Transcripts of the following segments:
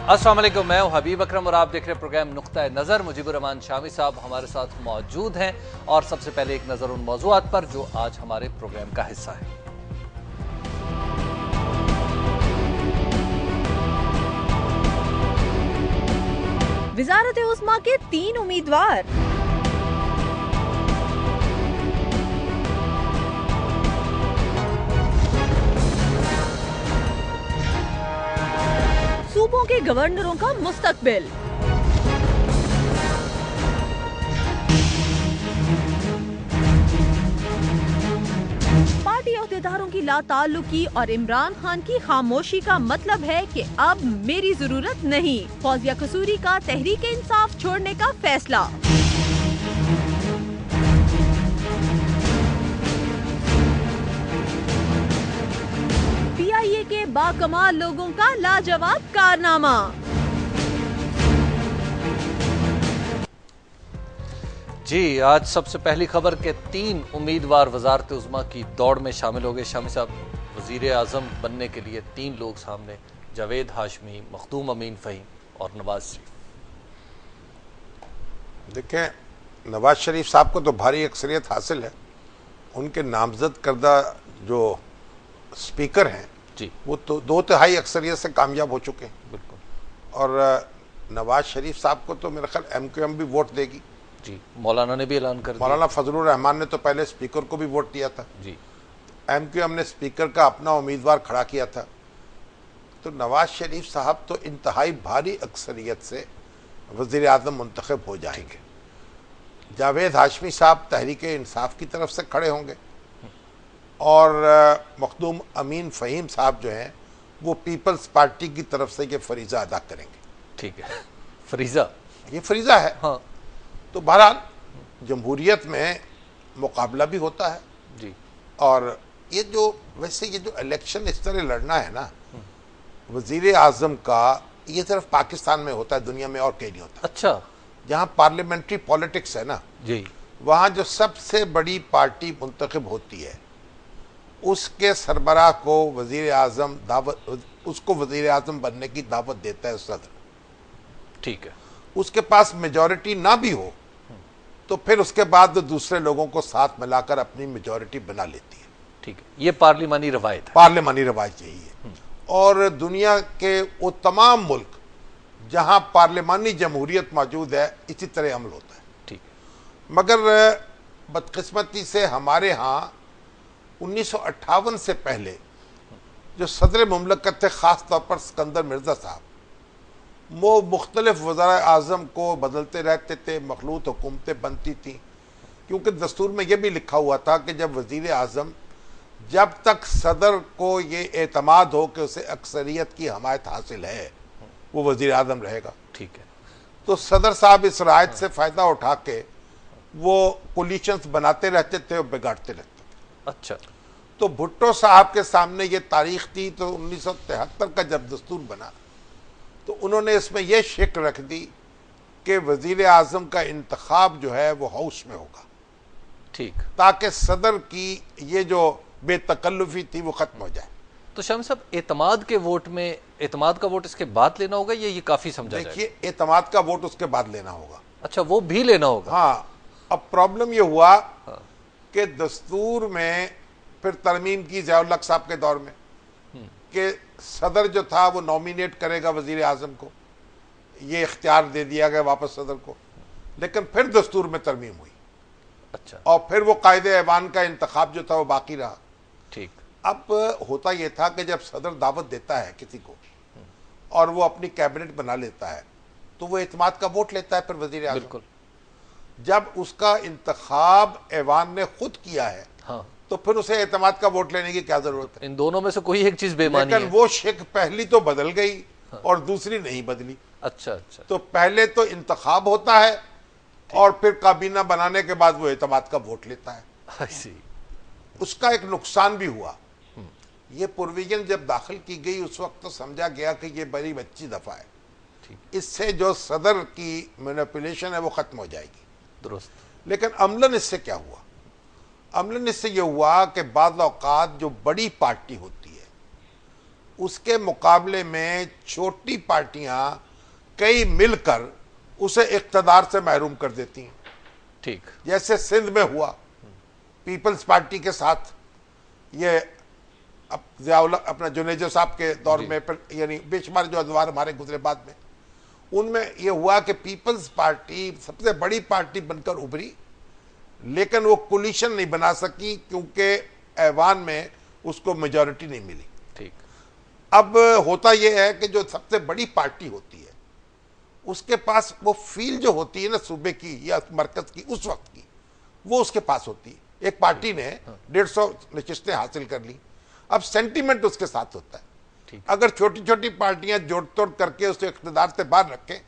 अस्सलाम वालेकुम, मैं हूं हबीब अकरम और आप देख रहे हैं प्रोग्राम नुक्ता नज़र। मुजीबुर रहमान शामी साहब हमारे साथ मौजूद हैं और सबसे पहले एक नज़र उन मौज़ूआत पर जो आज हमारे प्रोग्राम का हिस्सा है। वज़ारत उस्मा के 3 उम्मीदवार। सूबों के गवर्नरों का मुस्तकबिल। पार्टी अहदेदारों की लाताल्लुकी और इमरान खान की खामोशी का मतलब है कि अब मेरी जरूरत नहीं। फौजिया कसूरी का तहरीक इंसाफ छोड़ने का फैसला। PIA के बाकमाल लोगों का लाजवाब कारनामा। जी, आज सबसे पहली खबर के 3 उम्मीदवार वजारत उज़्मा की दौड़ में शामिल हो गए। शामी साहब, वजीर आज़म बनने के लिए 3 लोग सामने, जावेद हाशमी, मखदूम अमीन फ़हीम और नवाज शरीफ। देखें, नवाज शरीफ साहब को तो भारी अक्सरियत हासिल है। उनके नामजद करदा जो स्पीकर हैं जी, वो तो 2/3 अक्सरियत से कामयाब हो चुके हैं। बिल्कुल। और नवाज शरीफ साहब को तो मेरा ख्याल MQM भी वोट देगी। जी, मौलाना ने भी ऐलान कर दिया। मौलाना फजलुर रहमान ने तो पहले स्पीकर को भी वोट दिया था। जी, MQM ने स्पीकर का अपना उम्मीदवार खड़ा किया था। तो नवाज शरीफ साहब तो इंतहाई भारी अक्सरियत से वज़ीर आज़म मुंतखब हो जाएंगे। जावेद हाशमी साहब तहरीक इंसाफ की तरफ से खड़े होंगे और मखदूम अमीन फ़हीम साहब जो हैं वो पीपल्स पार्टी की तरफ से ये फरीज़ा अदा करेंगे। ठीक है, फरीज़ा, ये फरीज़ा है। हाँ तो बहरहाल जमहूरियत में मुकाबला भी होता है जी। और ये जो वैसे ये जो इलेक्शन इस तरह लड़ना है ना वज़ीर आज़म का, ये सिर्फ पाकिस्तान में होता है, दुनिया में और कहीं नहीं होता। अच्छा जहाँ पार्लियामेंट्री पॉलिटिक्स है ना, जी, वहाँ जो सबसे बड़ी पार्टी मुंतखब होती है उसके सरबराह को वज़ीर आज़म दावत, उसको वज़ीर आज़म बनने की दावत देता है सदर। ठीक है। उसके पास मेजॉरिटी ना भी हो तो फिर उसके बाद दूसरे लोगों को साथ मिलाकर अपनी मेजॉरिटी बना लेती है। ठीक है, ये पार्लिमानी रवायत है। पार्लिमानी रवायत यही है। और दुनिया के वो तमाम मुल्क जहां पार्लिमानी जमहूरियत मौजूद है इसी तरह अमल होता है। ठीक है। मगर बदकिस्मती से हमारे यहाँ 1958 से पहले जो सदर मुमलकत थे, ख़ास तौर पर सिकंदर मिर्ज़ा साहब, वो मुख्तलिफ वज़ार आज़म को बदलते रहते थे, मखलूत हुकूमतें बनती थीं। क्योंकि दस्तूर में यह भी लिखा हुआ था कि जब वज़ीर आज़म, जब तक सदर को ये एतमाद हो कि उसे अक्सरियत की हमायत हासिल है, वो वज़ीर आज़म रहेगा। ठीक है। तो सदर साहब इस रायत से फ़ायदा उठा के वो कोलिशंस बनाते रहते थे और बिगाड़ते रहते थे। अच्छा, तो भुट्टो साहब के सामने ये तारीख थी। तो 1973 का जब दस्तूर बना तो उन्होंने इसमें यह शिक रख दी कि वज़ीर आज़म का इंतखाब जो है वो हाउस में होगा, ठीक, ताकि सदर की ये जो बेतकल्लुफी थी वो खत्म हो जाए। तो शामी साहब, एतमाद के वोट में, एतमाद का वोट इसके बाद लेना होगा या ये काफी समझा जाएगा? देखिए, एतमाद का वोट उसके बाद लेना होगा। अच्छा, वो भी लेना होगा। हाँ, अब प्रॉब्लम ये हुआ कि दस्तूर में फिर तरमीम की ज़िया-उल हक साहब के दौर में कि सदर जो था वो नॉमिनेट करेगा वज़ीर आज़म को, ये इख्तियार दे दिया गया वापस सदर को। लेकिन फिर दस्तूर में तरमीम हुई। अच्छा, और फिर वो कायदे ऐवान का इंतखाब जो था वो बाकी रहा। ठीक। अब होता यह था कि जब सदर दावत देता है किसी को और वो अपनी कैबिनेट बना लेता है तो वो एतमाद का वोट लेता है फिर वज़ीर आज़म। बिल्कुल। जब उसका इंतखाब ऐवान ने खुद किया है, हाँ, तो फिर उसे एतमाद का वोट लेने की क्या जरूरत है? इन दोनों में से कोई एक चीज बेमानी लेकिन है। वो शिक पहली तो बदल गई और दूसरी नहीं बदली। अच्छा अच्छा, तो पहले तो इंतखाब होता है और फिर काबीना बनाने के बाद वो एतमाद का वोट लेता है। I see। उसका एक नुकसान भी हुआ। ये प्रोविजन जब दाखिल की गई उस वक्त तो समझा गया कि ये बड़ी अच्छी दफा है, इससे जो सदर की मैनिपुलेशन है वो खत्म हो जाएगी। दुरुस्त। लेकिन अमलन इससे क्या हुआ? अमलन इससे यह हुआ कि बाद औकात जो बड़ी पार्टी होती है उसके मुकाबले में छोटी पार्टियां कई मिलकर उसे इक़्तिदार से महरूम कर देती हैं। ठीक, जैसे सिंध में हुआ पीपल्स पार्टी के साथ, ये अपना जुनेजो साहब के दौर में, यानी बेशुमार जो अदवार हमारे गुजरे बाद में, उनमें यह हुआ कि पीपल्स पार्टी सबसे बड़ी पार्टी बनकर उभरी, लेकिन वो कोलिशन नहीं बना सकी क्योंकि ऐवान में उसको मेजॉरिटी नहीं मिली। ठीक, अब होता यह है कि जो सबसे बड़ी पार्टी होती है उसके पास वो फील जो होती है ना सूबे की या मरकज की उस वक्त की, वो उसके पास होती है। एक पार्टी ने 150 नशिस्तें हासिल कर ली, अब सेंटीमेंट उसके साथ होता है। अगर छोटी छोटी पार्टियां जोड़ तोड़ करके उसे इख्तिदार से बाहर रखें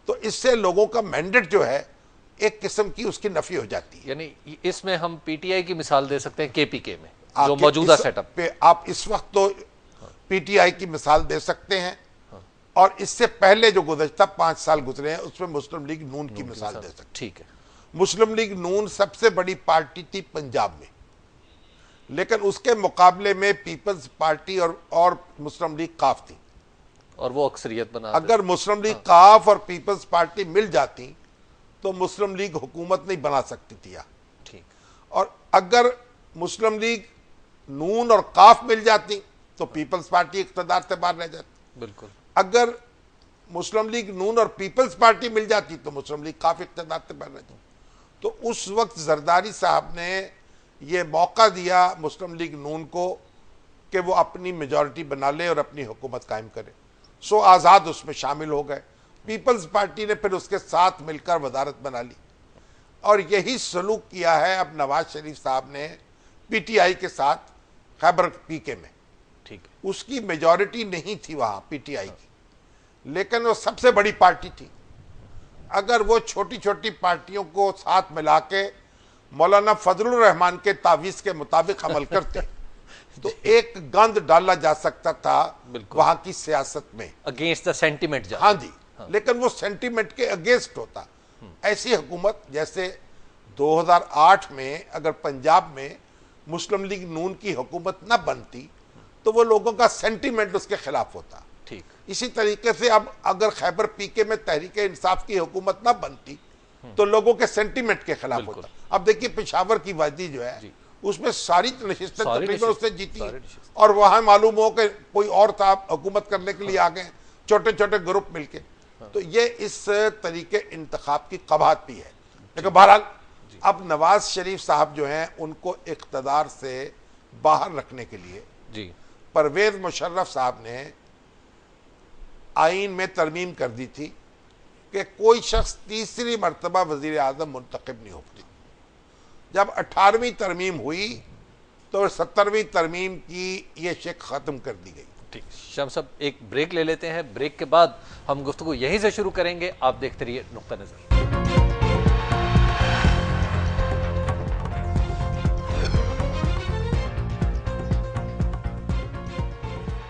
तो इससे लोगों का मैंडेट जो है एक किस्म की उसकी नफी हो जाती है। यानी इसमें हम पीटीआई की मिसाल दे सकते हैं, केपीके में जो मौजूदा सेटअप पे आप इस वक्त तो पीटीआई की मिसाल दे सकते हैं, और इससे पहले जो गुज़श्ता 5 साल गुजरे हैं उसमें मुस्लिम लीग नून की मिसाल दे सकते हैं। ठीक है, मुस्लिम लीग नून सबसे बड़ी पार्टी थी पंजाब में, लेकिन उसके मुकाबले में पीपल्स पार्टी और मुस्लिम लीग काफ थी, और वो अक्सरियत बना। अगर मुस्लिम लीग काफ और पीपल्स पार्टी मिल जाती तो मुस्लिम लीग हुकूमत नहीं बना सकती थी यहाँ। ठीक, और अगर मुस्लिम लीग नून और काफ मिल जाती तो पीपल्स पार्टी इक़्तिदार से बाहर रह जाती। बिल्कुल, अगर मुस्लिम लीग नून और पीपल्स पार्टी मिल जाती तो मुस्लिम लीग काफ इक़्तिदार से बाहर रह जाती। तो उस वक्त जरदारी साहब ने ये मौका दिया मुस्लिम लीग नून को कि वो अपनी मेजॉरिटी बना ले और अपनी हुकूमत कायम करे। सो आज़ाद उसमें शामिल हो गए। पीपल्स पार्टी ने फिर उसके साथ मिलकर वजारत बना ली, और यही सलूक किया है अब नवाज शरीफ साहब ने पीटीआई के साथ खैबर पीके में। ठीक, उसकी मेजॉरिटी नहीं थी वहां पीटीआई की, लेकिन वो सबसे बड़ी पार्टी थी। अगर वो छोटी छोटी पार्टियों को साथ मिला के मौलाना फजलुर रहमान के तावीज़ के मुताबिक अमल करते तो एक गंद डाला जा सकता था वहां की सियासत में, अगेंस्ट द सेंटिमेंट। हाँ जी, लेकिन वो सेंटिमेंट के अगेंस्ट होता। ऐसी हुकूमत जैसे 2008 में अगर पंजाब में मुस्लिम लीग नून की हुकूमत न बनती तो वो लोगों का सेंटिमेंट उसके खिलाफ होता। ठीक, इसी तरीके से अब अगर खैबर पीके में तहरीक इंसाफ की हुकूमत ना बनती तो लोगों के सेंटिमेंट के खिलाफ होता। अब देखिए पेशावर की वादी जो है उसमें सारी नशिस्तें तकरीबन उससे जीती, और वहां मालूम हो कि कोई और था हुकूमत करने के लिए आ गए, छोटे छोटे ग्रुप मिलके। तो ये इस तरीके इंतखाब की कबाहत भी है। लेकिन बहरहाल अब नवाज शरीफ साहब जो हैं उनको इक़्तिदार से बाहर रखने के लिए जी परवेज मुशर्रफ साहब ने आईन में तरमीम कर दी थी कि कोई शख्स तीसरी मरतबा वजीर आज़म मुंतखब नहीं होती। जब 18वीं तरमीम हुई तो 17वीं तरमीम की ये शिक ख़त्म कर दी गई। ठीक, शम्स साहब एक ब्रेक ले लेते हैं, ब्रेक के बाद हम गुफ्तगू यहीं से शुरू करेंगे। आप देखते रहिए नुक्ता नज़र।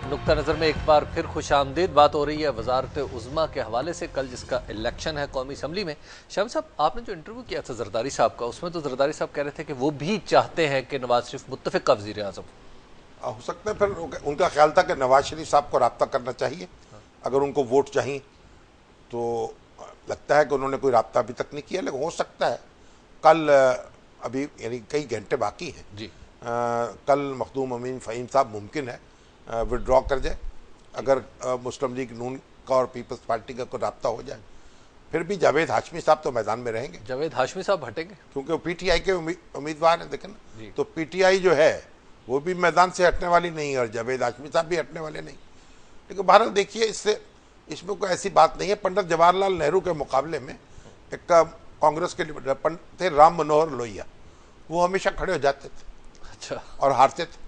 नुक्ता नज़र में एक बार फिर खुशामदीद बात हो रही है वजारत उज़्मा के हवाले से। कल जिसका इलेक्शन है कौमी असम्बली में, शम्स साहब आपने जो इंटरव्यू किया था जरदारी साहब का, उसमें तो जरदारी साहब कह रहे थे कि वो भी चाहते हैं कि नवाज शरीफ मुत्तफ़िक़ वज़ीर आज़म हो सकता है। फिर उनका ख्याल था कि नवाज शरीफ साहब को रब्ता करना चाहिए, अगर उनको वोट चाहिए। तो लगता है कि उन्होंने कोई रब्ता अभी तक नहीं किया, लेकिन हो सकता है कल, अभी यानी कई घंटे बाकी हैं जी, कल मखदूम अमीन फ़हीम साहब मुमकिन है विड्रॉ कर जाए, अगर मुस्लिम लीग नून का और पीपल्स पार्टी का कोई रब्ता हो जाए। फिर भी जावेद हाशमी साहब तो मैदान में रहेंगे। जावेद हाशमी साहब हटेंगे क्योंकि वो पीटीआई के उम्मीदवार हैं, देखें ना। तो पीटीआई जो है वो भी मैदान से हटने वाली नहीं है और जावेद हाशमी साहब भी हटने वाले नहीं। लेकिन भारत देखिए, इसमें कोई ऐसी बात नहीं है। पंडित जवाहरलाल नेहरू के मुकाबले में एक कांग्रेस के लीडर थे राम मनोहर लोहिया, वो हमेशा खड़े हो जाते थे। अच्छा, और हारते थे।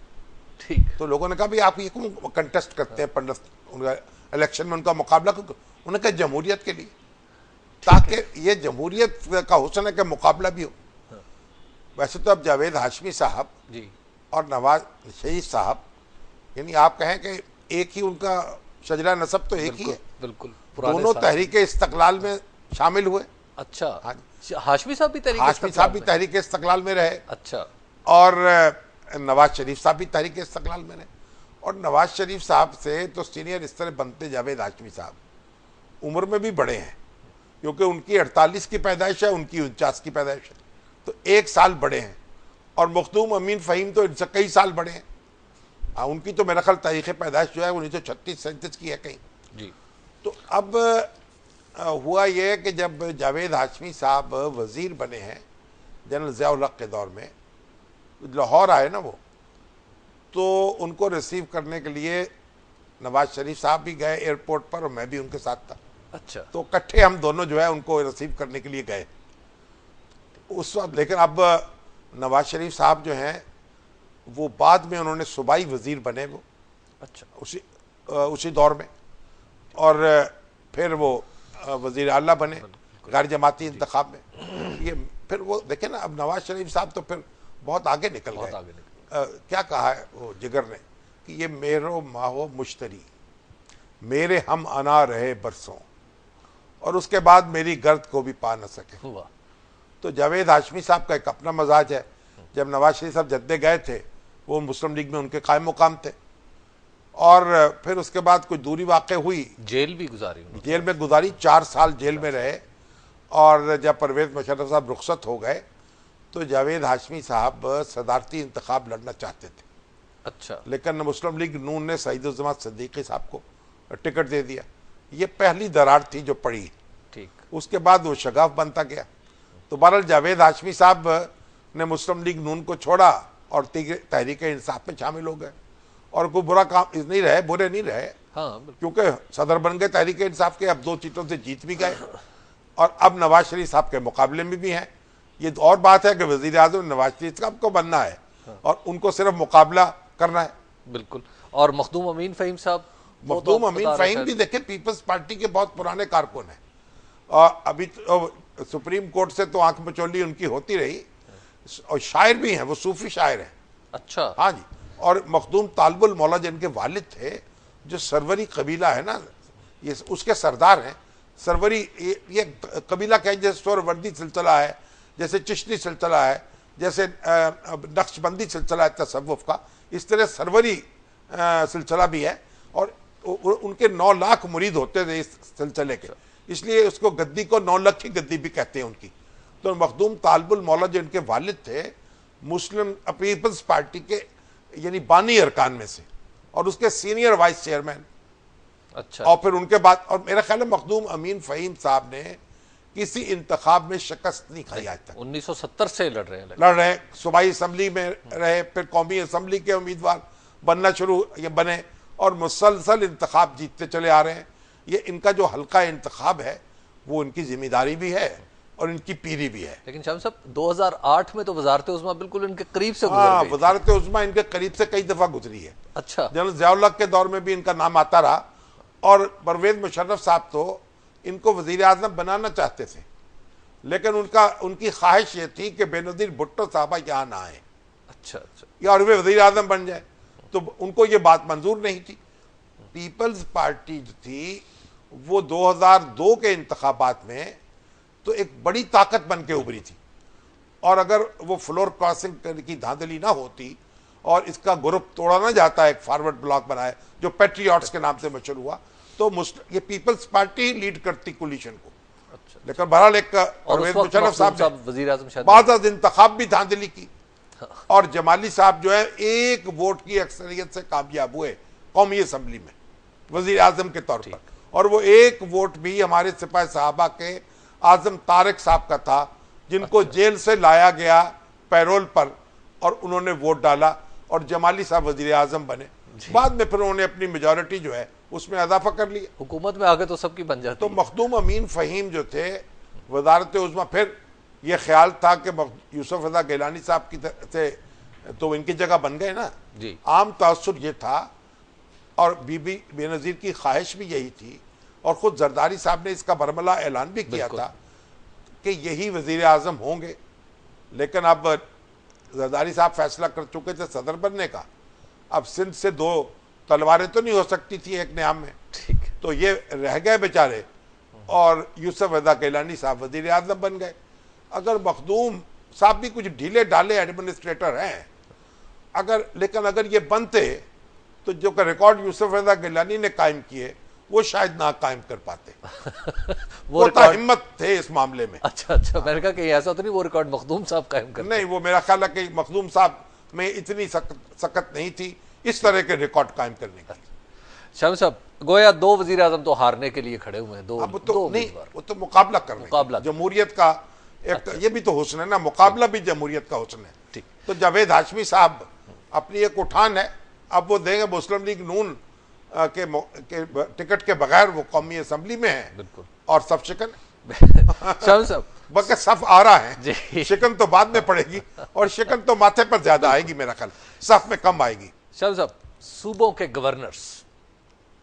ठीक, तो लोगों ने कहा भाई आप ये क्यों कंटेस्ट करते हैं पंडित, उनका इलेक्शन में उनका मुकाबला क्यों? उन्होंने कहा जमहूरियत के लिए, ताकि ये जमहूरियत का हुस्न है कि मुकाबला भी हो। वैसे तो अब जावेद हाशमी साहब जी और नवाज शरीफ साहब, यानी आप कहें कि एक ही उनका शजरा नसब तो एक ही है। बिल्कुल, दोनों तहरीक इस्तकलाल में शामिल हुए। अच्छा, हाँ, हाशमी साहब भी तहरीक इस्तकलाल में रहे। अच्छा, और नवाज शरीफ साहब भी तहरीक इस्तकलाल में रहे। और नवाज शरीफ साहब से तो सीनियर इस तरह बनते जावेद हाशमी साहब उम्र में भी बड़े हैं, क्योंकि उनकी 48 की पैदाइश है, उनकी 49 की पैदाइश है, तो 1 साल बड़े हैं। और मखदूम अमीन फ़हीम तो इनसे कई साल बड़े हैं। उनकी तो मेरा ख्याल तारीख़ पैदाइश जो है 1936-37 की है कहीं जी। तो अब हुआ ये कि जब जावेद हाशमी साहब वज़ीर बने हैं जनरल ज़िया-उल हक़ के दौर में, लाहौर आए ना वो, तो उनको रिसीव करने के लिए नवाज शरीफ साहब भी गए एयरपोर्ट पर और मैं भी उनके साथ था। अच्छा। तो इकट्ठे हम दोनों जो है उनको रिसीव करने के लिए गए उस वक्त। लेकिन अब नवाज शरीफ साहब जो हैं वो बाद में उन्होंने सूबाई वज़ीर बने वो, अच्छा, उसी दौर में, और फिर वो वज़ीर आला बने गैर जमाती इंतखाब में। ये फिर वो देखे ना, अब नवाज शरीफ साहब तो फिर बहुत आगे निकल गए। क्या कहा है वो जिगर ने कि ये मेरो माहो मुश्तरी, मेरे हम अना रहे बरसों, और उसके बाद मेरी गर्द को भी पा न सके हुआ। तो जावेद हाशमी साहब का एक अपना मजाज है। जब नवाज शरीफ साहब जद्दे गए थे वो मुस्लिम लीग में उनके कायम मुकाम थे, और फिर उसके बाद कोई दूरी वाक़ हुई, जेल भी गुजारी, जेल में गुजारी, 4 साल जेल में रहे। और जब परवेज़ मुशर्रफ साहब रुखसत हो गए तो जावेद हाशमी साहब सदारती इंतखाब लड़ना चाहते थे। अच्छा। लेकिन मुस्लिम लीग नून ने सईद-उज़्ज़मा सिद्दीकी साहब को टिकट दे दिया। ये पहली दरार थी जो पड़ी। ठीक। उसके बाद वो शगाफ बनता गया। तो बहरहाल जावेद हाशमी साहब ने मुस्लिम लीग नून को छोड़ा और तहरीक इंसाफ में शामिल हो गए, और कोई बुरा काम नहीं रहे, बुरे नहीं रहे। हाँ, क्योंकि सदर बन गए तहरीक इंसाफ के, अब 2 सीटों से जीत भी गए, और अब नवाज शरीफ साहब के मुकाबले में भी हैं। ये और बात है कि वज़ीर आज़म नवाज शरीफ साहब को बनना है और उनको सिर्फ मुकाबला करना है। बिल्कुल। और मखदूम अमीन फ़हीम साहब, मखदूम अमीन फ़हीम भी देखें पीपल्स पार्टी के बहुत पुराने कारकुन हैं, और अभी तो सुप्रीम कोर्ट से तो आंख मचोली उनकी होती रही, और शायर भी हैं, वो सूफी शायर हैं। अच्छा। हाँ जी। और मखदूम तालिबुल मौला जिनके वालिद थे, जो सरवरी कबीला है ना, ये उसके सरदार हैं। सरवरी ये कबीला क्या है, जैसे सोहरावर्दी सिलसिला है, जैसे चिश्ती सिलसिला है, जैसे नक्शबंदी सिलसिला है तसव्वुफ का, इस तरह सरवरी सिलसिला भी है, और उनके 9 लाख मुरीद होते थे इस सिलसिले के, इसलिए उसको गद्दी को 9 लाख की गद्दी भी कहते हैं उनकी। तो मखदूम तालिबुल मौला जो इनके वालिद थे, मुस्लिम पीपल्स पार्टी के यानी बानी अरकान में से, और उसके सीनियर वाइस चेयरमैन। अच्छा। और फिर उनके बाद, और मेरा ख्याल है मखदूम अमीन फ़हीम साहब ने किसी इंतखाब में शिकस्त नहीं खाई आज तक। 1970 से लड़ रहे हैं। सूबाई असम्बली में रहे, फिर कौमी असम्बली के उम्मीदवार बनना शुरू ये बने, और मुसलसल इंतखाब जीतते चले आ रहे हैं। ये इनका जो हल्का इंतखाब है वो इनकी जिम्मेदारी भी है और इनकी पीरी भी है। लेकिन शाम साहब 2008 में तो वजारत उज़्मा बिल्कुल इनके करीब से गुजर गई। वजारत उज़्मा इनके करीब से कई दफा गुजरी है। अच्छा। जनरल ज़िया-उल हक़ के दौर में भी इनका नाम आता रहा, और परवेज़ मुशर्रफ साहब तो इनको वज़ीर आज़म बनाना चाहते थे, लेकिन उनकी ख्वाहिश ये थी कि बेनज़ीर भुट्टो साहबा यहाँ ना आए। अच्छा अच्छा। या और वे वज़ीर आज़म बन जाए, तो उनको ये बात मंजूर नहीं थी। पीपल्स पार्टी जो थी वो 2002 के इंतखाबात में तो एक बड़ी ताकत बन के उभरी थी, और अगर वो फ्लोर क्रॉसिंग की धांधली ना होती और इसका ग्रुप तोड़ा ना जाता, एक फॉरवर्ड ब्लॉक बनाए जो पैट्रियट्स के नाम से मशहूर हुआ, तो ये पीपल्स पार्टी लीड करती कोलिशन को। अच्छा। लेकिन बहरहाल एक परवेज़ मुशर्रफ साहब ने वज़ीर आज़म बाद इंतखाब भी धांधली की, और जमाली साहब जो है 1 वोट की अक्सरियत से कामयाब हुए कौमी असम्बली में वज़ीर आज़म के तौर पर, और वो 1 वोट भी हमारे सिपाही साहबा के आज़म तारिक साहब का था, जिनको जेल से लाया गया पैरोल पर, और उन्होंने वोट डाला और जमाली साहब वज़ीर आज़म बने। बाद में फिर उन्होंने अपनी मेजॉरिटी जो है उसमें इजाफा कर लिया, हुकूमत में आगे तो सबकी बन जाती। तो मखदूम अमीन फ़हीम जो थे वज़ारत उज़्मा, फिर ये ख्याल था कि यूसुफ रज़ा गिलानी साहब की से तो इनकी जगह बन गए ना जी। आम तअस्सुर ये था, और बीबी बेनज़ीर की ख्वाहिश भी यही थी, और ख़ुद जरदारी साहब ने इसका बरमला ऐलान भी किया था कि यही वज़ीर आज़म होंगे। लेकिन अब जरदारी साहब फैसला कर चुके थे सदर बनने का, अब सिंध से 2 तलवारें तो नहीं हो सकती थी एक नियाम में, ठीक। तो ये रह गए बेचारे, और यूसुफ रज़ा गिलानी साहब वज़ीर आज़म बन गए। अगर मखदूम साहब भी कुछ ढीले ढाले एडमिनिस्ट्रेटर हैं, लेकिन अगर ये बनते तो जो रिकॉर्ड यूसुफ रजा गिलानी ने कायम किए वो शायद ना कायम कर पाते। वो हिम्मत थे इस मामले में। अच्छा अच्छा, मैंने कहा कि ऐसा तो नहीं वो रिकॉर्ड मखदूम साहब कायम कर, नहीं, वो मेरा ख्याल है कि मखदूम साहब में इतनी सकत नहीं थी इस तरह के रिकॉर्ड कायम करने की। शामी साहब, गोया दो वजीर आजम तो हारने के लिए खड़े हुए हैं, दो नहीं, वो तो मुकाबला कर रहे हैं। जमहूरियत का एक ये भी तो हुस्न है ना, मुकाबला भी जमहूरियत का हुस्न है। ठीक, तो जावेद हाशमी साहब अपनी एक उठान है, अब वो देंगे मुस्लिम लीग नून के टिकट के बगैर, वो कौमी असम्बली में है। बिल्कुल, और सब शिकन शामी साहब बल्कि सफ आ रहा है, जी। शिकन तो बाद में पड़ेगी, और शिकन तो माथे पर ज्यादा आएगी, मेरा ख्याल सफ में कम आएगी। शामी साहब, सूबों के गवर्नर्स,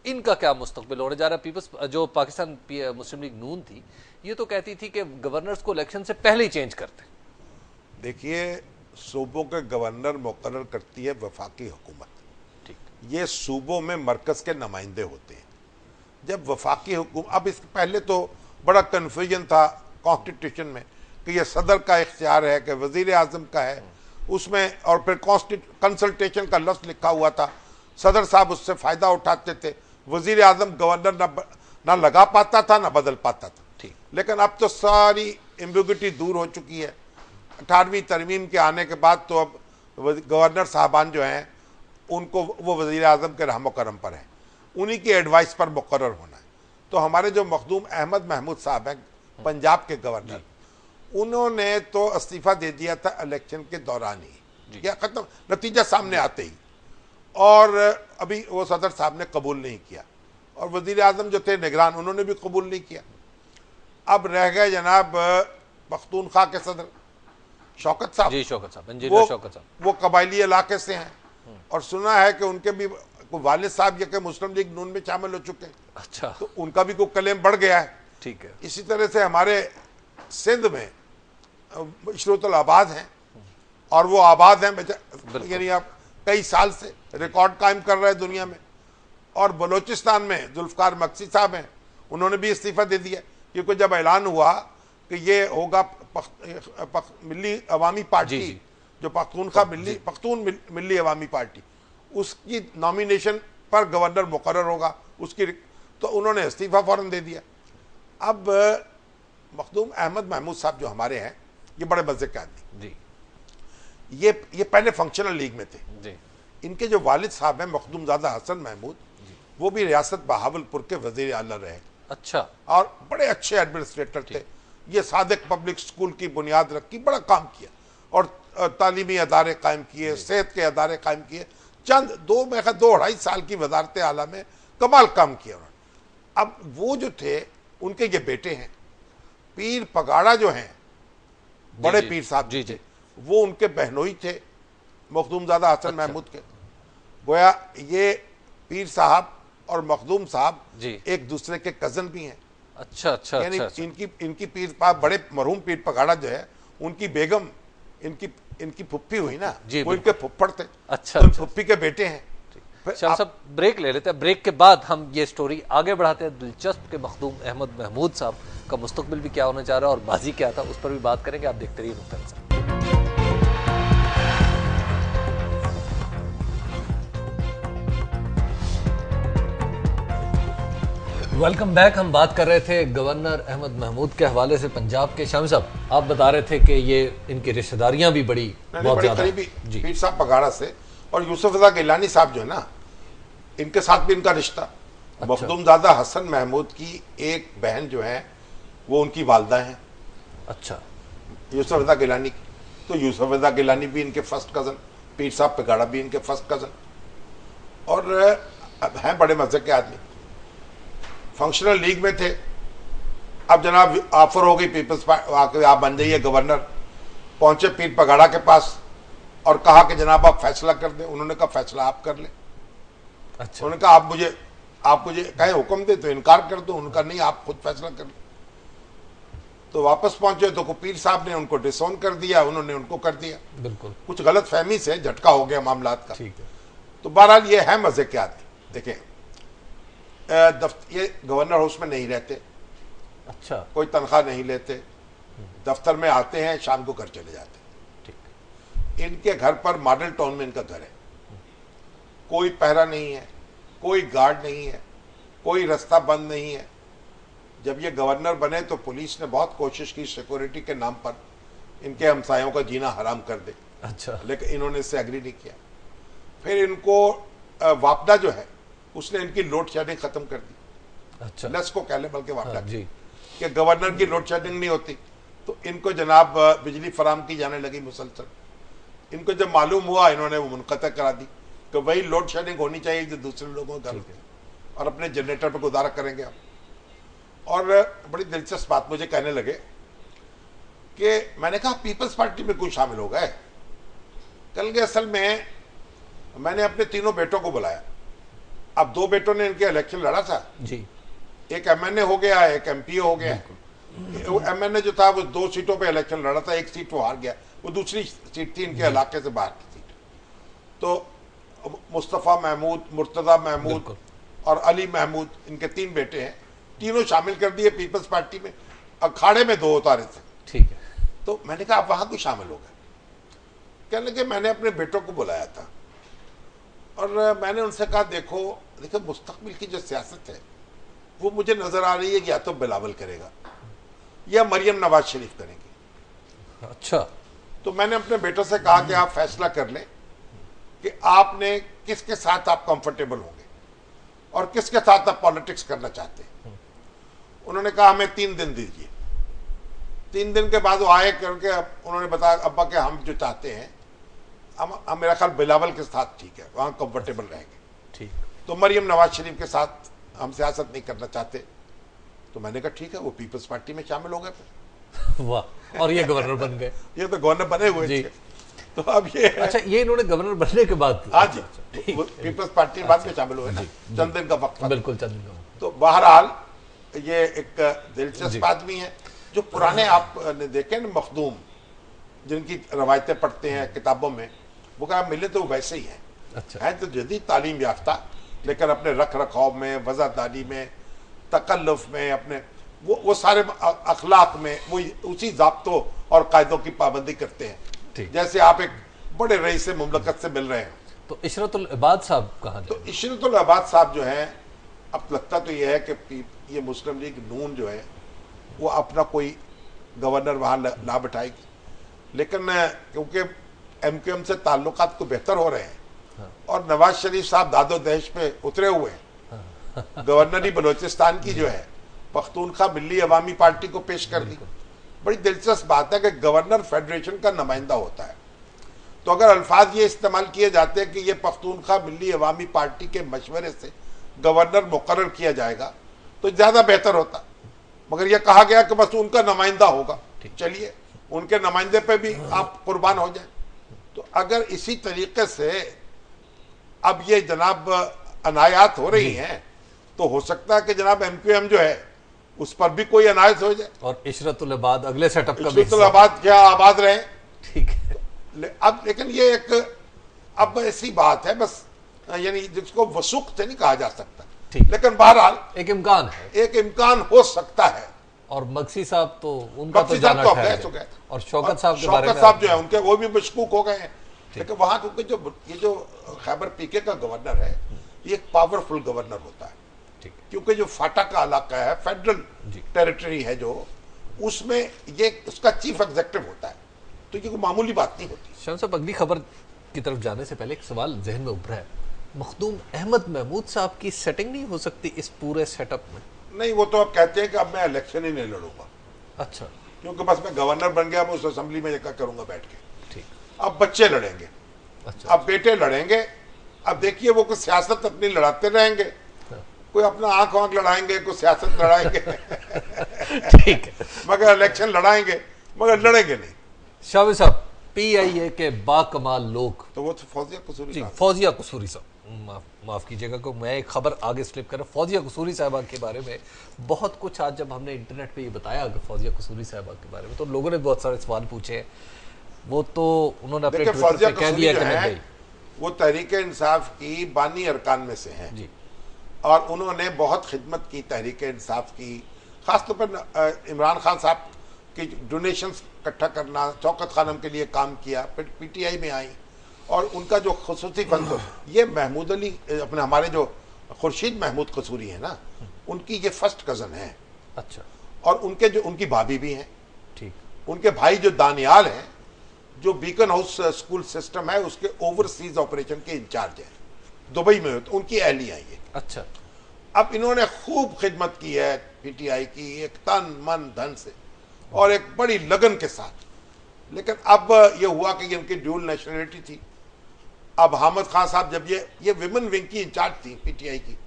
इनका क्या मुस्तकबिल होने जा रहा है? पीपल्स जो पाकिस्तान मुस्लिम लीग नून थी, ये तो कहती थी कि गवर्नर्स को इलेक्शन से पहले ही चेंज करते। देखिए, सूबों के गवर्नर मुकर्रर करती है वफाकी हुकूमत। ठीक, ये सूबों में मरकज के नुमाइंदे होते हैं। जब वफाकी हुकूमत, अब इसके पहले तो बड़ा कन्फ्यूजन था कॉन्स्टिट्यूशन में कि ये सदर का इख्तियार है कि वजीर आजम का है, उसमें और फिर कंसल्टेशन का लफ्ज लिखा हुआ था, सदर साहब उससे फायदा उठाते थे, वजीर आजम गवर्नर ना लगा पाता था ना बदल पाता था। ठीक, लेकिन अब तो सारी एम्बिग्युइटी दूर हो चुकी है। 18वीं तरमीम के आने के बाद तो अब गवर्नर साहबान जो हैं उनको वो वजीर आजम के रहम करम पर है, उन्हीं की एडवाइस पर मुकर्रर होना है। तो हमारे जो मखदूम अहमद महमूद साहब हैं पंजाब के गवर्नर, उन्होंने तो इस्तीफा दे दिया था इलेक्शन के दौरान ही, या खत्म नतीजा सामने आते ही, और अभी वो सदर साहब ने कबूल नहीं किया, और वजीर आजम जो थे निगरान, उन्होंने भी कबूल नहीं किया। अब रह गए जनाब पख्तूनख्वा के सदर शौकत साहब। जी, शौकत साहब, इंजीनियर शौकत साहब, वो कबायली इलाके से हैं, और सुना है कि उनके भी वालिद साहब ये कि मुस्लिम लीग नून में शामिल हो चुके हैं। अच्छा, तो उनका भी कोई क्लेम बढ़ गया है। ठीक है। इसी तरह से हमारे सिंध में इशरतुल आबाद हैं, और वो आबाद हैं, यानी आप कई साल से रिकॉर्ड कायम कर रहे हैं दुनिया में। और बलोचिस्तान में जुल्फकार मक्सी साहब हैं, उन्होंने भी इस्तीफा दे दिया, क्योंकि जब ऐलान हुआ कि ये होगा मिल्ली अवामी पार्टी, जो पख्तूनख्वा मिल्ली अवामी पार्टी, उसकी नॉमिनेशन पर गवर्नर मुकर्रर होगा उसकी, तो उन्होंने इस्तीफा फौरन दे दिया। अब मखदूम अहमद महमूद साहब जो हमारे हैं, ये बड़े मजे के आदमी जी, ये पहले फंक्शनल लीग में थे जी। इनके जो वालिद साहब हैं मखदूमजादा हसन महमूद, वो भी रियासत बहावलपुर के वजीर आला रहे। अच्छा, और बड़े अच्छे एडमिनिस्ट्रेटर थे। ये सादिक पब्लिक स्कूल की बुनियाद रखी, बड़ा काम किया, और तालीमी अदारे कायम किए, सेहत के अदारे कायम किए। चंद 2-2.5 साल की वजारत आला में कमाल काम किया उन्होंने। अब वो जो थे उनके ये बेटे हैं, पीर पगाड़ा जो हैं, बड़े पीर साहब जी थे, वो उनके बहनोई थे मखदूमजादा हसन महमूद के। गोया ये पीर साहब और मखदूम साहब एक दूसरे के कजन भी हैं। अच्छा अच्छा, यानी अच्छा, इनकी पीर बड़े मरहूम पीर पगाड़ा जो है, उनकी बेगम इनकी फुप्पी हुई ना, वो इनके फुफ्फड़ थे। अच्छा, तो फुप्पी के बेटे हैं। सब ब्रेक ले लेते हैं, ब्रेक के बाद हम ये स्टोरी आगे बढ़ाते हैं। दिलचस्प के मखदूम अहमद महमूद साहब का मुस्तकबिल भी क्या होने जा रहा है और माजी क्या था, उस पर भी बात करेंगे। आप देखते रहिए नुक्ता नज़र। Welcome back. हम बात कर रहे थे गवर्नर अहमद महमूद के हवाले से पंजाब के। शामी साहब, आप बता रहे थे कि ये इनकी रिश्तेदारियां भी बहुत ज्यादा करीबी पीर साहब पगाड़ा से, और यूसुफ रजा गिलानी साहब जो है ना, इनके साथ भी इनका रिश्ता। अच्छा। मखदूमजादा हसन महमूद की एक बहन जो है वो उनकी वालदा हैं। अच्छा, यूसुफ रजा गिलानी की। तो यूसुफ रजा गिलानी भी इनके फर्स्ट कजन, पीर साहब पगाड़ा भी इनके फर्स्ट कजन, और हैं बड़े मजे के आदमी। फंक्शनल लीग में थे। अब जनाब ऑफर हो गई पीपल्स पार्टी, आप बन जाइए गवर्नर। पहुंचे पीर पगाड़ा के पास और कहा कि जनाब आप फैसला कर दें। उन्होंने कहा फैसला आप कर लें। अच्छा। उन्होंने कहा आप मुझे कहें हुक्म दे तो इनकार कर दो। उनका नहीं, आप खुद फैसला कर लें। तो वापस पहुंचे तो पीर साहब ने उनको डिसोन कर दिया, उन्होंने उनको कर दिया। बिल्कुल कुछ गलत फहमी से झटका हो गया मामलात का। ठीक है। तो बहरहाल ये है मजे के आदमी। देखें, ये गवर्नर हाउस में नहीं रहते। अच्छा। कोई तनख्वाह नहीं लेते, दफ्तर में आते हैं, शाम को घर चले जाते हैं। ठीक। इनके घर पर मॉडल टाउन में इनका घर है, कोई पहरा नहीं है, कोई गार्ड नहीं है, कोई रास्ता बंद नहीं है। जब ये गवर्नर बने तो पुलिस ने बहुत कोशिश की सिक्योरिटी के नाम पर इनके हमसायों का जीना हराम कर दे। अच्छा। लेकिन इन्होंने इससे एग्री नहीं किया। फिर इनको वापडा जो है उसने इनकी लोड शेडिंग खत्म कर दी। अच्छा। लेस को कह ले बल्कि वापडा जी कि गवर्नर की लोड शेडिंग नहीं होती तो इनको जनाब बिजली फराम की जाने लगी मुसलसल। इनको जब मालूम हुआ इन्होंने वो मुनक़ता करा दी कि वही लोड शेडिंग होनी चाहिए जो दूसरे लोगों के घर होती है, और अपने जनरेटर पर गुजारा करेंगे आप। और बड़ी दिलचस्प बात मुझे कहने लगे कि मैंने कहा पीपल्स पार्टी में कोई शामिल हो गए। कल के असल में मैंने अपने तीनों बेटों को बुलाया। अब 2 बेटों ने इनके इलेक्शन लड़ा था जी। एक एमएनए हो गया, एक एमपीओ हो गया। वो एमएनए जो था वो 2 सीटों पे इलेक्शन लड़ा था, 1 सीट वो हार गया, वो दूसरी सीट थी इनके इलाके से बाहर की सीट। तो मुस्तफ़ा महमूद, मुर्तज़ा महमूद और अली महमूद, इनके 3 बेटे हैं, तीनों शामिल कर दिए पीपल्स पार्टी में। अखाड़े में 2 उतारे थे। ठीक है। तो मैंने कहा आप वहां क्यों शामिल हो गए? कहने लगे मैंने अपने बेटों को बुलाया था और मैंने उनसे कहा देखो मुस्तकबिल की जो सियासत है वो मुझे नजर आ रही है कि या तो बिलावल करेगा या मरियम नवाज शरीफ करेंगे। अच्छा। तो मैंने अपने बेटों से कहा कि आप फैसला कर लें कि आपने किसके साथ आप कंफर्टेबल होंगे और किसके साथ आप पॉलिटिक्स करना चाहते हैं। उन्होंने कहा हमें 3 दिन दीजिए। 3 दिन के बाद वो आए करके उन्होंने बताया अब्बा के हम जो चाहते हैं हम मेरा ख्याल बिलावल के साथ ठीक है, वहाँ कंफर्टेबल रहेंगे। ठीक। तो मरियम नवाज शरीफ के साथ हम सियासत नहीं करना चाहते। तो मैंने कहा ठीक है, वो पीपल्स पार्टी में शामिल हो गए फिर। वाह। और ये गवर्नर बन गए। ये तो गवर्नर बने हुए जी। थे। तो अब ये अच्छा, ये इन्होंने गवर्नर बनने के बाद? हाँ जी, पीपल्स पार्टी बाद में शामिल हुए ना, चंद दिन का वक्त। बिल्कुल चंद दिन का। तो बहरहाल ये एक दिलचस्प आदमी है। जो पुराने आपने देखे ना मखदूम, जिनकी रवायतें पढ़ते हैं किताबों में, वो कहा मिले तो वैसे ही हैं। अच्छा। हैं तो जदीद तालीम याफ्ता, लेकिन अपने रख रखाव में, वज़ादारी में, तकल्लुफ में, अपने वो सारे अखलाक में वो उसी ज़ाब्तों और कायदों की पाबंदी करते हैं। जैसे आप एक बड़े रईस मुमलकत से मिल रहे हैं। तो इशरतुल इबाद साहब कहाँ? तो इशरतुल इबाद साहब जो हैं, अब लगता तो ये है कि ये मुस्लिम लीग नून जो है वो अपना कोई गवर्नर वहाँ ला बैठाएगी, लेकिन क्योंकि एमक्यूएम से ताल्लुकात को बेहतर हो रहे हैं और नवाज शरीफ साहब दादो दहेज पे उतरे हुए हैं। गवर्नरी बलोचिस्तान की जो है पख्तूनख्वा मिल्ली अवामी पार्टी को पेश कर दी। बड़ी दिलचस्प बात है कि गवर्नर फेडरेशन का नुमाइंदा होता है। तो अगर अल्फाज ये इस्तेमाल किए जाते हैं कि ये पख्तूनख्वा मिल्ली अवामी पार्टी के मशवरे से गवर्नर मुकर्रर किया जाएगा तो ज़्यादा बेहतर होता, मगर यह कहा गया कि बस उनका नुमाइंदा होगा। चलिए, उनके नुमाइंदे पे भी आप कुर्बान हो जाए। तो अगर इसी तरीके से अब ये जनाब अनायात हो रही हैं तो हो सकता है कि जनाब एमक्यूएम जो है उस पर भी कोई अनायत हो जाए और इशरतुल इबाद अगले सेटअप का इशरतुल इबाद क्या आबाद रहे। ठीक है। अब लेकिन ये एक अब ऐसी बात है बस, यानी जिसको वसूख से नहीं कहा जा सकता, लेकिन बहरहाल एक इम्कान है, एक इम्कान हो सकता है। और मक्सी साहब तो उनका तो जाना तो गए, और शौकत साहब के बारे में शौकत साहब जो है उनके वो भी मशकूक हो गए हैं। लेकिन वहां क्योंकि जो खैबर पीके का गवर्नर है ये एक पावरफुल गवर्नर होता है, क्योंकि जो फाटा का इलाका है, फेडरल टेरिटरी है जो, उसमें ये उसका चीफ एग्जीक्यूटिव होता है, तो ये कोई मामूली बात नहीं होती। शाम साहब, अगली खबर की तरफ जाने से पहले एक सवाल जहन में उभरा है। मखदूम अहमद महमूद साहब की सेटिंग नहीं हो सकती इस पूरे सेटअप में? नहीं, वो तो अब कहते हैं कि अब मैं इलेक्शन ही नहीं लड़ूंगा। अच्छा। क्योंकि बस मैं गवर्नर बन गया, मैं उस असेंबली में क्या करूंगा बैठ के। ठीक। अब बच्चे लड़ेंगे। अच्छा। अब बेटे लड़ेंगे। अब देखिए वो कुछ सियासत अपनी लड़ाते रहेंगे, कोई अपना आंख वाँख लड़ाएंगे, कोई सियासत लड़ाएंगे। ठीक है। मगर इलेक्शन लड़ाएंगे, मगर लड़ेंगे नहीं। शामिर साहब, पीआईए के बाकमाल लोग, तो वो तो फौजिया कसूरी जी, फौजिया कसूरी साहब, माफ कीजिएगा कि मैं एक खबर आगे स्लिप कर रहा हूँ। फौजिया कसूरी साहबा के बारे में बहुत कुछ आज जब हमने इंटरनेट पे ये बताया कि फौजिया कसूरी साहबा के बारे में, तो लोगों ने बहुत सारे सवाल पूछे हैं। वो तो उन्होंने अपने ट्विटर पे कह दिया कि नहीं, वो तहरीक इंसाफ की बानी अरकान में से हैं जी, और उन्होंने बहुत खिदमत की तहरीक इंसाफ की। खासतौर पर इमरान खान साहब की डोनेशंस इकट्ठा करना, शौकत खानम के लिए काम किया, फिर पीटीआई में आई और उनका जो खसूसी फन, तो ये महमूद अली अपने हमारे जो खुर्शीद महमूद कसूरी है ना, उनकी ये फर्स्ट कजन है। अच्छा। और उनके जो उनकी भाभी भी हैं। ठीक। उनके भाई जो दानियाल हैं, जो बीकन हाउस स्कूल सिस्टम है उसके ओवरसीज ऑपरेशन के इंचार्ज हैं, दुबई में होते, उनकी अहलियां ये। अच्छा। अब इन्होंने खूब खिदमत की है पीटीआई की, एक तन मन धन से और एक बड़ी लगन के साथ। लेकिन अब ये हुआ कि इनकी ड्यूल नेशनलिटी थी। अब हामिद खान साहब जब ये विमेन विंग की इंचार्ज थी पीटीआई की,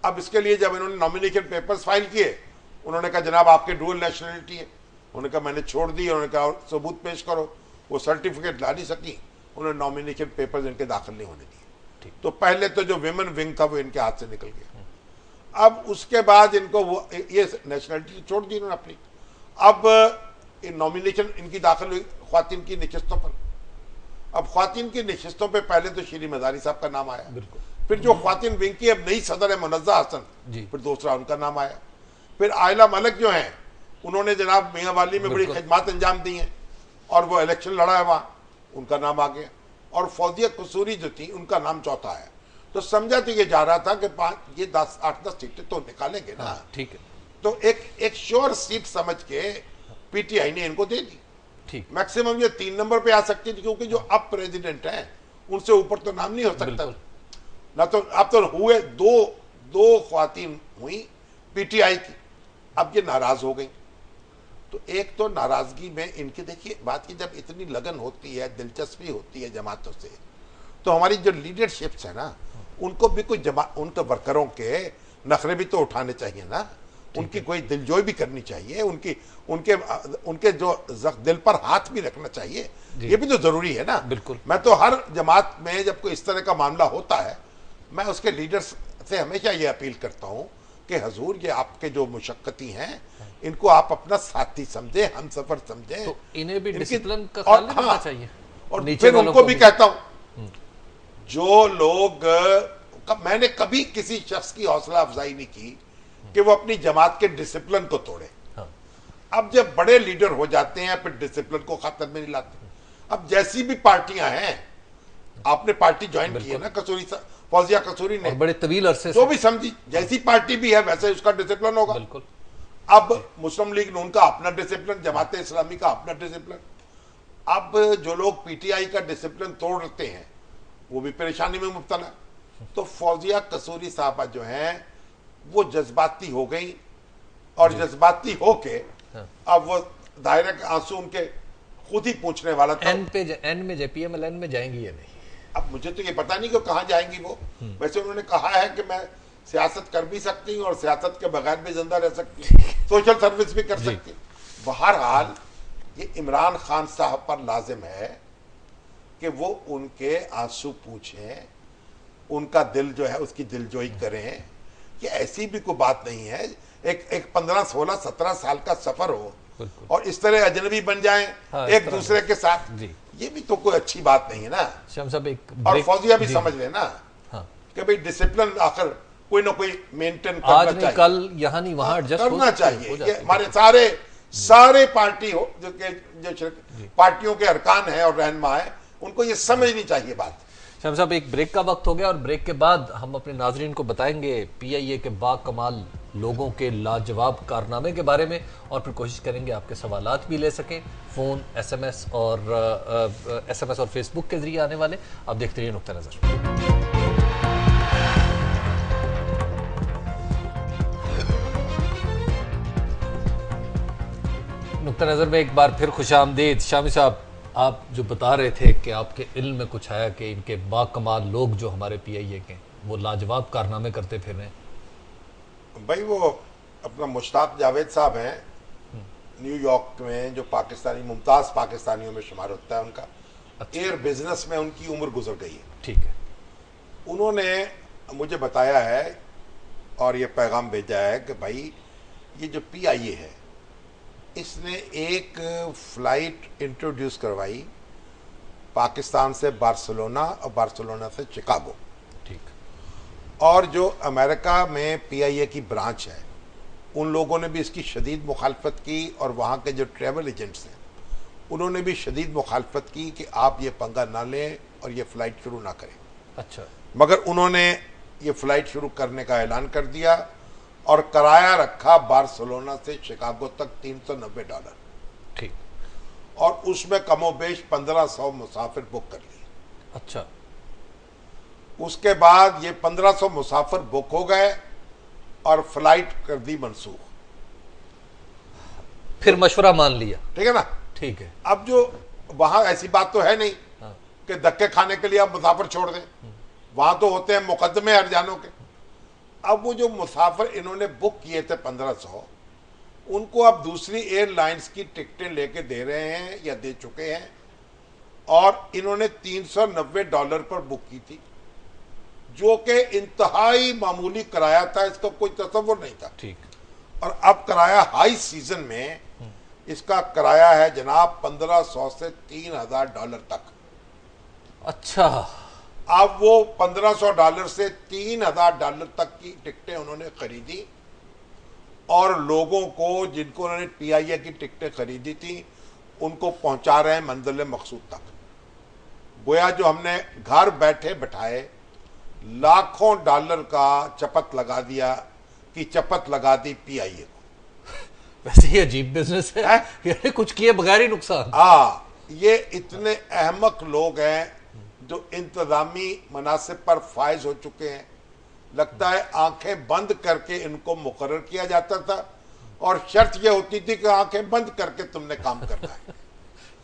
अब इसके लिए जब इन्होंने नॉमिनेशन पेपर्स फाइल किए, उन्होंने कहा जनाब आपके ड्यूल नेशनलिटी है। उन्होंने कहा मैंने छोड़ दी। उन्होंने कहा सबूत पेश करो। वो सर्टिफिकेट ला नहीं सकी। उन्होंने नॉमिनेशन पेपर्स इनके दाखिल नहीं होने दिए। तो पहले तो जो विमेन विंग था वो इनके हाथ से निकल गया। अब उसके बाद इनको वो ये नेशनलिटी छोड़ दी इन्होंने अपनी। अब नॉमिनेशन इनकी दाखिल हुई ख्वातीन की नशिस्तों पर। अब ख्वातीन की नशिस्तों पे पहले तो शीरी मजारी साहब का नाम आया, फिर जो ख्वातीन विंग की अब नई सदर है मुनज़्ज़ा हसन, फिर दूसरा उनका नाम आया। फिर आयला मलिक जो हैं, उन्होंने जनाब मियाँ वाली में बड़ी खिदमत अंजाम दी हैं और वो इलेक्शन लड़ा है वहाँ, उनका नाम आ गया। और फौजिया कसूरी जो थी उनका नाम चौथा आया। तो समझा तो ये जा रहा था कि ये 8-10 सीटें तो निकालेंगे ना। ठीक है। तो एक श्योर सीट समझ के पीटीआई ने इनको दे दी। ठीक। मैक्सिमम ये 3 नंबर पे आ सकती थी, क्योंकि जो अब प्रेसिडेंट हैं उनसे ऊपर तो नाम नहीं हो सकता ना। तो अब तो हुए दो ख्वातीन हुई पीटीआई की। अब ये नाराज हो गई। तो एक तो नाराजगी में इनकी, देखिए बात की जब इतनी लगन होती है, दिलचस्पी होती है जमातों से, तो हमारी जो लीडरशिप्स है ना, उनको भी कोई उनके वर्करों के नखरे भी तो उठाने चाहिए ना, उनकी कोई दिलजोई भी करनी चाहिए, उनके जो दिल पर हाथ भी रखना चाहिए, ये भी तो जरूरी है ना। बिल्कुल। मैं तो हर जमात में जब कोई इस तरह का मामला होता है, मैं उसके लीडर्स से हमेशा ये अपील करता हूँ कि हजूर ये आपके जो मुशक्कती हैं, इनको आप अपना साथी समझे, हम सफर समझे। तो इन्हें भी डिसिप्लिन का ख्याल रखना चाहिए। और फिर उनको भी कहता हूं, जो लोग मैंने कभी किसी शख्स की हौसला अफजाई नहीं की कि वो अपनी जमात के डिसिप्लिन को तोड़े। हाँ। अब जब बड़े लीडर हो जाते हैं फिर डिसिप्लिन को खतर में नहीं लाते। अब जैसी भी पार्टियां हैं, आपने पार्टी ज्वाइन की है ना फौजिया कसूरी ने, बड़े तवील अरसे जो भी समझी, जैसी पार्टी भी है वैसे उसका डिसिप्लिन होगा। बिल्कुल। अब मुस्लिम लीग नून का अपना डिसिप्लिन, जमात इस्लामी का अपना डिसिप्लिन। अब जो लोग पीटीआई का डिसिप्लिन तोड़ते हैं वो भी परेशानी में मुब्तला। तो फौजिया कसूरी साहबा जो हैं वो जज्बाती हो गई, और जज्बाती होके अब वो दायरे के आंसू उनके खुद ही पूछने वाला था। एन में जेपीएमएल में जाएंगी या नहीं, अब मुझे तो ये पता नहीं कि कहाँ जाएंगी वो। वैसे उन्होंने कहा है कि मैं सियासत कर भी सकती हूँ और सियासत के बगैर भी जिंदा रह सकती हूँ, सोशल सर्विस भी कर सकती हूँ। बहरहाल ये इमरान खान साहब पर लाजिम है कि वो उनके आंसू पूछें, उनका दिल जो है उसकी दिलजोई करें। कि ऐसी भी कोई बात नहीं है, एक 15, 16, 17 साल का सफर हो और इस तरह अजनबी बन जाएं एक दूसरे के साथ, ये भी तो कोई अच्छी बात नहीं है ना। और फौजिया भी समझ लेना कि भाई डिसिप्लिन आखिर कोई ना कोई मेंटेन करना चाहिए। कल यहाँ नहीं वहाँ एडजस्ट करना चाहिए। ये हमारे सारे पार्टी हो जो पार्टियों के अरकान है और रहनुमा है, उनको ये समझनी चाहिए बात। शाम साहब, एक ब्रेक का वक्त हो गया और ब्रेक के बाद हम अपने नाजरीन को बताएंगे पीआईए के बाकमाल लोगों के लाजवाब कारनामे के बारे में, और फिर कोशिश करेंगे आपके सवालात भी ले सकें फ़ोन, एसएमएस और फेसबुक के जरिए आने वाले। आप देखते रहिए नुक्ता नज़र। नुक्ता नज़र में एक बार फिर खुशामदीद। शामी साहब, आप जो बता रहे थे कि आपके इल्म में कुछ आया कि इनके बाकमाल लोग जो हमारे पीआईए के, वो लाजवाब कारनामे करते फिर रहे हैं। भाई वो अपना मुश्ताक जावेद साहब हैं न्यूयॉर्क में, जो पाकिस्तानी मुमताज़ पाकिस्तानियों में शुमार होता है। उनका एयर बिजनेस में उनकी उम्र गुजर गई है। ठीक है। उन्होंने मुझे बताया है और ये पैगाम भेजा है कि भाई ये जो पीआईए है, इसने एक फ्लाइट इंट्रोड्यूस करवाई पाकिस्तान से बार्सिलोना और बार्सिलोना से शिकागो। ठीक। और जो अमेरिका में पीआईए की ब्रांच है, उन लोगों ने भी इसकी शदीद मुखालफत की, और वहाँ के जो ट्रैवल एजेंट्स हैं उन्होंने भी शदीद मुखालफत की कि आप ये पंगा ना लें, और ये फ्लाइट शुरू ना करें। अच्छा, मगर उन्होंने ये फ्लाइट शुरू करने का ऐलान कर दिया और किराया रखा बार्सिलोना से शिकागो तक $390। ठीक। और उसमें कमोबेश 1500 मुसाफिर बुक कर लिए। अच्छा, उसके बाद ये 1500 मुसाफिर बुक हो गए और फ्लाइट कर दी मनसूख। फिर मशवरा मान लिया। ठीक है ना? ठीक है। अब जो वहां ऐसी बात तो है नहीं हाँ। कि धक्के खाने के लिए आप मुसाफिर छोड़ दें। वहां तो होते हैं मुकदमे हरजानों के। अब वो जो मुसाफिर इन्होंने बुक किए थे 1500, उनको अब दूसरी एयरलाइंस की टिकटें लेके दे रहे हैं या दे चुके हैं, और इन्होंने $390 पर बुक की थी, जो कि इंतहाई मामूली किराया था, इसका कोई तसव्वुर नहीं था। ठीक। और अब किराया हाई सीजन में इसका किराया है जनाब $1500 से $3000 तक। अच्छा, अब वो $1500 से $3000 तक की टिकटें उन्होंने खरीदी और लोगों को, जिनको उन्होंने PIA की टिकटें खरीदी थी, उनको पहुंचा रहे हैं मंजिल मकसूद तक। गोया जो हमने घर बैठे बैठाए लाखों डॉलर का चपत लगा दिया कि चपत लगा दी PIA को। वैसे ये अजीब बिजनेस है, यानी कुछ किए बगैर ही नुकसान। हाँ, ये इतने अहमक लोग हैं जो इंतजामी मनासिब पर फायज हो चुके हैं। लगता है आंखें बंद करके इनको मुकर्रर किया जाता था और शर्त यह होती थी कि आंखें बंद करके तुमने काम करना है।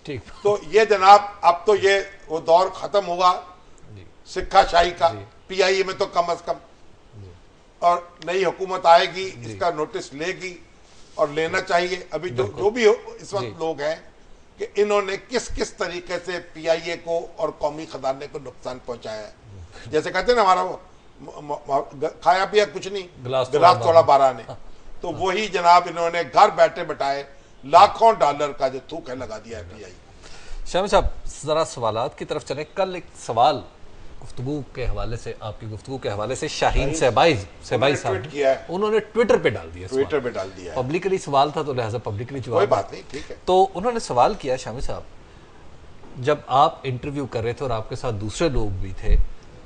ठीक। तो ये जनाब अब तो ये वो दौर खत्म हुआ सिक्का शाही का। PIA में तो कम अज कम, और नई हुकूमत आएगी, इसका नोटिस लेगी और लेना चाहिए। अभी जो भी इस वक्त लोग हैं कि इन्होंने किस किस तरीके से PIA को और कौमी खजाने को नुकसान पहुंचाया है। जैसे कहते हैं ना, हमारा वो खाया पिया कुछ नहीं, गिलास थोड़ा 12 ने। तो वही जनाब इन्होंने घर बैठे बैठाए लाखों डॉलर का जो थूक है लगा दिया है PIA। शामी साहब, जरा सवालात की तरफ चले। कल एक सवाल गुफ्तगू के हवाले से, आपकी गुफ्तगू के हवाले से शाहीन सहबाई साहब किया, उन्होंने ट्विटर पे डाल दिया। ट्विटर पे डाल दिया। पब्लिकली सवाल था तो लिहाजा पब्लिकली जवाब। कोई बात नहीं, ठीक है। तो उन्होंने सवाल किया, शामी साहब, जब आप इंटरव्यू कर रहे थे और आपके साथ दूसरे लोग भी थे,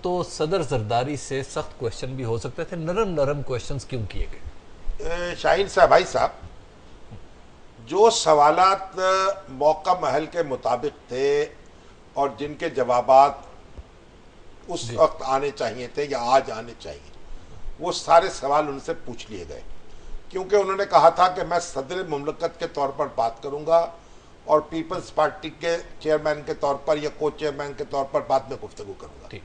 तो सदर जरदारी से सख्त क्वेश्चन भी हो सकते थे, नरम नरम क्वेश्चंस क्यों किए गए? शाहीन सहबाई साहब, जो सवालात मौका महल के मुताबिक थे और जिनके जवाबात उस वक्त आने चाहिए थे या आज आने चाहिए, वो सारे सवाल उनसे पूछ लिए गए। क्योंकि उन्होंने कहा था कि मैं सदर मुमलकत के तौर पर बात करूंगा और पीपल्स पार्टी के चेयरमैन के तौर पर या को चेयरमैन के तौर पर बाद में गुफ्तगू करूंगा।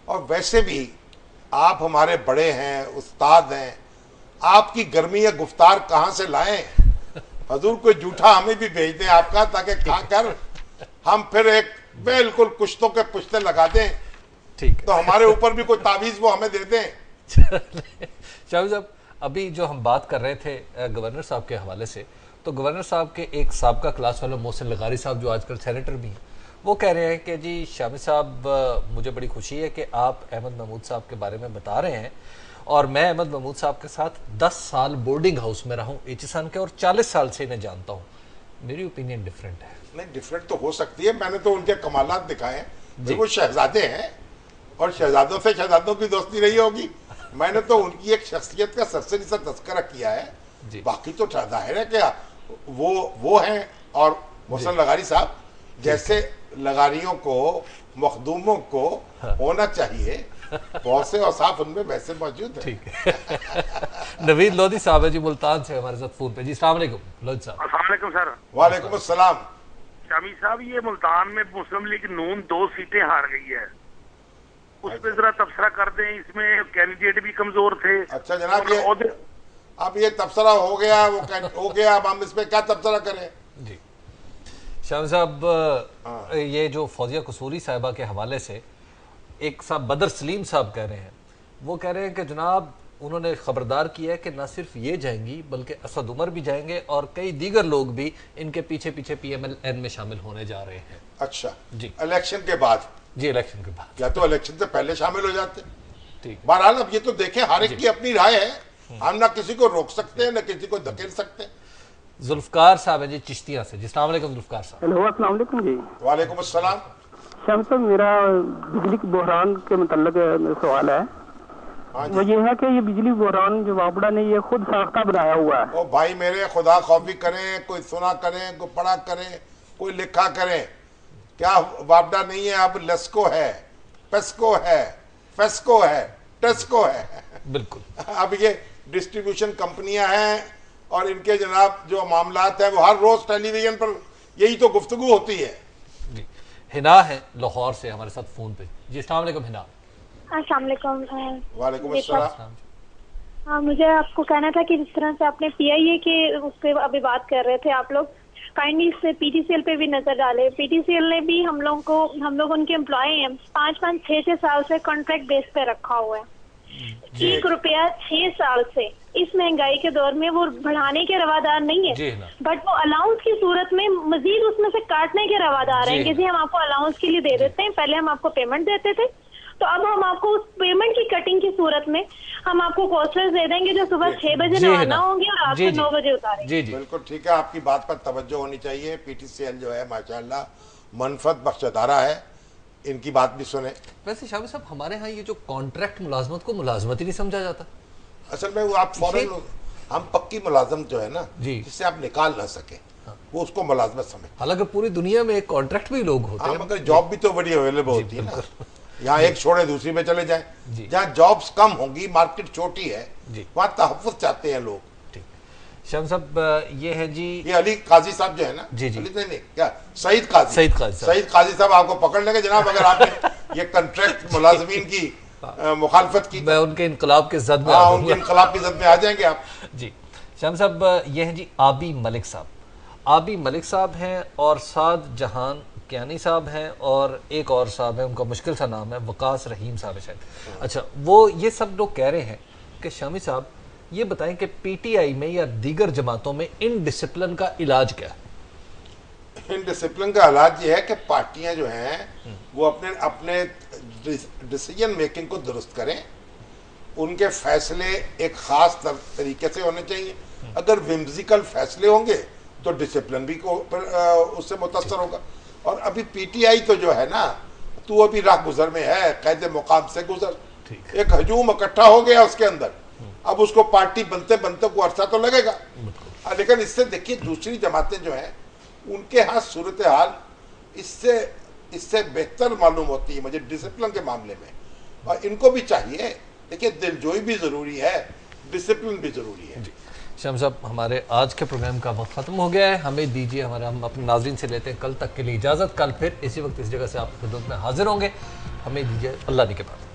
और वैसे भी आप हमारे बड़े हैं, उस्ताद हैं, आपकी गर्मी या गुफ्तार कहाँ से लाएं? हजूर कोई जूठा हमें भी भेज दें आपका, ताकि खा कर हम फिर एक बिल्कुल कुश्तों के पुश्ते लगा दें। ठीक, तो हमारे ऊपर भी कोई तावीज वो हमें दे दें। शाहबाज साहब, अभी जो हम बात कर रहे थे गवर्नर साहब के हवाले से, तो गवर्नर साहब के एक साबका क्लास फेलो मोहसिन लगारी साहब, जो आजकल सेनेटर भी हैं, वो कह रहे हैं कि जी शामी साहब, मुझे बड़ी खुशी है कि आप अहमद महमूद साहब के बारे में बता रहे हैं, और मैं अहमद महमूद साहब के साथ 10 साल बोर्डिंग हाउस में रहा हूँ एचिसान के, और 40 साल से इन्हें जानता हूँ। मेरी ओपिनियन डिफरेंट है। नहीं, डिफरेंट तो हो सकती है। मैंने तो उनके कमालात दिखाए हैं। वो शहजादे हैं और शहजादों से शहजादों की दोस्ती रही होगी। मैंने तो उनकी एक शख्सियत का सरसरी सा तस्करा किया है। बाकी तो जाहिर है क्या वो हैं। और मोहसिन लगारी साहब जैसे लगारियों को, मखदूमों को होना चाहिए, बहुत से औसाफ उनमें वैसे मौजूद है। ठीक है। नवीद लोधी साहब है जी, मुल्तान से हमारे साथ फोन पे। जी अस्सलाम वालेकुम लोधी साहब। अस्सलाम वालेकुम सर। वालेकुम अस्सलाम। शामी साहब, ये मुल्तान में मुस्लिम लीग नून 2 सीटें हार गई है, उस पर जरा तबसरा कर दें। इसमें कैंडिडेट भी कमजोर थे। अच्छा जनाब, अब ये तबसरा हो गया, वो हो गया, अब हम इस पे क्या तबसरा करें? जी शाम साहब, ये जो फौजिया कसूरी साहिबा के हवाले से एक साहब बदर सलीम साहब कह रहे हैं, वो कह रहे हैं कि जनाब उन्होंने खबरदार किया है कि ना सिर्फ ये जाएंगी बल्कि असद उमर भी जाएंगे और कई दीगर लोग भी इनके पीछे पीछे PMLN में शामिल होने जा रहे हैं। अच्छा जी, इलेक्शन के बाद? जी इलेक्शन के बाद, या तो इलेक्शन से पहले शामिल हो जाते। ठीक, बहरहाल अब ये तो देखें, हर एक की अपनी राय है, हम ना किसी को रोक सकते हैं ना किसी को धकेल सकते हैं। जुल्फकार साहब है जी चिश्तिया से। जी अस्सलाम वालेकुम जुल्फकार साहब। हेलो अस्सलाम वालेकुम जी। वालेकुम अस्सलाम। शाम साहब, मेरा बिजली के बहरान के मुतल्लिक सवाल है। वो ये है कि ये बिजली बहरान जो वापडा ने ये खुद साख्ता बनाया हुआ है। ओ भाई मेरे, खुदा खौफी करें, कोई सुना करें, कोई पढ़ा करें, कोई लिखा करें। क्या वापडा नहीं है, अब लेस्को है, पेस्को है, फेस्को है, टेस्को है। बिल्कुल। अब ये डिस्ट्रीब्यूशन कंपनियां हैं और इनके जनाब जो मामलात है वो हर रोज टेलीविजन पर यही तो गुफ्तगू होती है। जी, हिना है लाहौर से हमारे साथ फोन पे। जी अस्सलाम वालेकुम हिना। अस्सलाम वालेकुम। वालेकुम अस्सलाम। हाँ, मुझे आपको कहना था कि जिस तरह से आपने PIA के उसके अभी बात कर रहे थे आप लोग, काइंडली इससे PTCL पे भी नजर डाले। PTCL ने भी हम लोग उनके एम्प्लॉय हैं, 5-5, 6-6 साल से कॉन्ट्रैक्ट बेस पे रखा हुआ है। ₹1 6 साल से इस महंगाई के दौर में वो बढ़ाने के रवादार नहीं है, बट वो अलाउंस की सूरत में मजीद उसमें से काटने के रवादार हैं कि जी हम आपको अलाउंस के लिए दे देते हैं, पहले हम आपको पेमेंट देते थे, तो अब हम आपको उस पेमेंट की कटिंग की सूरत में हम आपको कोस्टर्स दे देंगे जो सुबह 6 बजे नहाना होंगे और रात को 9 बजे उतारेंगे। बिल्कुल ठीक है, आपकी बात पर तवज्जो होनी चाहिए। PTCL जो है माशाल्लाह मनफत बख्श अदारा है, इनकी बात भी सुने। वैसे शामी साहब, हमारे यहाँ ये जो कॉन्ट्रैक्ट मुलाजमत को मुलाजमत ही नहीं समझा जाता। असल में वो आप फौरन, हम पक्की मुलाजमत जो है ना जिससे आप निकाल ना सके, वो उसको मुलाजमत समझ। हालांकि पूरी दुनिया में कॉन्ट्रैक्ट भी लोग होते हैं, मगर जॉब भी तो बड़ी अवेलेबल होती है ना। यहाँ एक छोड़े दूसरी में चले जाए। जहाँ जॉब्स कम होंगी, मार्केट छोटी है, वहाँ तहफ़्फ़ुज़ चाहते हैं लोग। शाम साहब, ये है जी, ये अली काजी साहब जो है ना, जी जी, नहीं क्या, सईद काजी साहब आपको पकड़ लेंगे जनाब अगर आपने ये कॉन्ट्रैक्ट मुलाजमीन की मुखालफत की। मैं उनके इनकलाब के जद में, उनके इनकलाब की जद में आ जाएंगे आप। जी शाम साहब, ये है जी आबी मलिक साहब। आबी मलिक साहब हैं और साद जहान कियानी साहब हैं और एक और साहब है, उनका मुश्किल सा नाम है, वकास रहीम साहब है शायद। अच्छा, वो ये सब लोग कह रहे हैं कि शामी साहब ये बताएं कि PTI में या दीगर जमातों में इनडिसिप्लिन का इलाज क्या है? इनडिसिप्लिन का इलाज ये है कि पार्टियां जो हैं वो अपने डिसीजन मेकिंग को दुरुस्त करें, उनके फैसले एक खास तरीके से होने चाहिए। अगर विम्सिकल फैसले होंगे तो डिसिप्लिन भी उससे मुतासर होगा। और अभी PTI तो जो है ना, तू अभी राह गुजर में है, कैद मुकाम से गुजर, एक हजूम इकट्ठा हो गया उसके अंदर। अब उसको पार्टी बनते बनते को अरसा तो लगेगा, लेकिन इससे देखिए दूसरी जमातें जो हैं उनके यहाँ सूरत हाल इससे बेहतर मालूम होती है मुझे डिसिप्लिन के मामले में। और इनको भी चाहिए, देखिए दिलजोई भी जरूरी है, डिसिप्लिन भी जरूरी है। शाम साहब, हमारे आज के प्रोग्राम का वक्त खत्म हो गया है, हमें दीजिए, हम अपने नाजरीन से लेते हैं कल तक के लिए इजाज़त। कल फिर इसी वक्त इस जगह से आपकी खिदमत में हाजिर होंगे। हमें दीजिए, अल्लाह ने के बाद।